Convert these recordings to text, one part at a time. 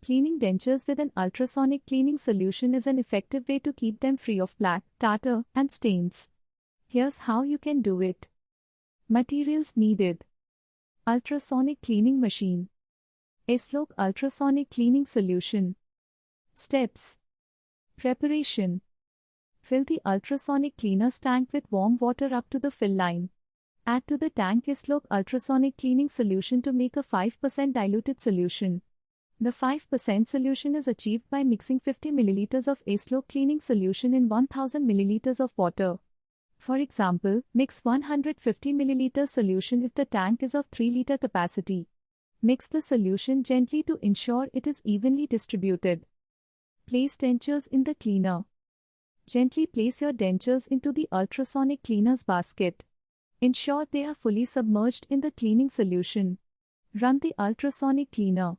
Cleaning dentures with an ultrasonic cleaning solution is an effective way to keep them free of plaque, tartar, and stains. Here's how you can do it. Materials needed: ultrasonic cleaning machine, ESLOC Ultrasonic Cleaning Solution. Steps: preparation. Fill the ultrasonic cleaner's tank with warm water up to the fill line. Add to the tank ESLOC Ultrasonic Cleaning Solution to make a 5% diluted solution. The 5% solution is achieved by mixing 50 ml of ESLOC cleaning solution in 1000 ml of water. For example, mix 150 ml solution if the tank is of 3 liter capacity. Mix the solution gently to ensure it is evenly distributed. Place dentures in the cleaner. Gently place your dentures into the ultrasonic cleaner's basket. Ensure they are fully submerged in the cleaning solution. Run the ultrasonic cleaner.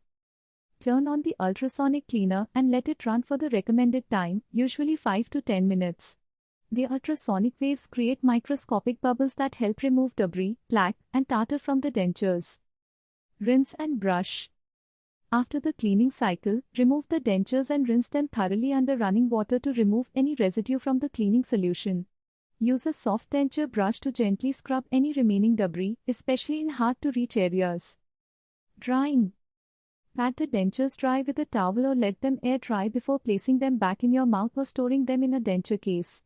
Turn on the ultrasonic cleaner and let it run for the recommended time, usually 5 to 10 minutes. The ultrasonic waves create microscopic bubbles that help remove debris, plaque, and tartar from the dentures. Rinse and brush. After the cleaning cycle, remove the dentures and rinse them thoroughly under running water to remove any residue from the cleaning solution. Use a soft denture brush to gently scrub any remaining debris, especially in hard-to-reach areas. Drying. Pat the dentures dry with a towel or let them air dry before placing them back in your mouth or storing them in a denture case.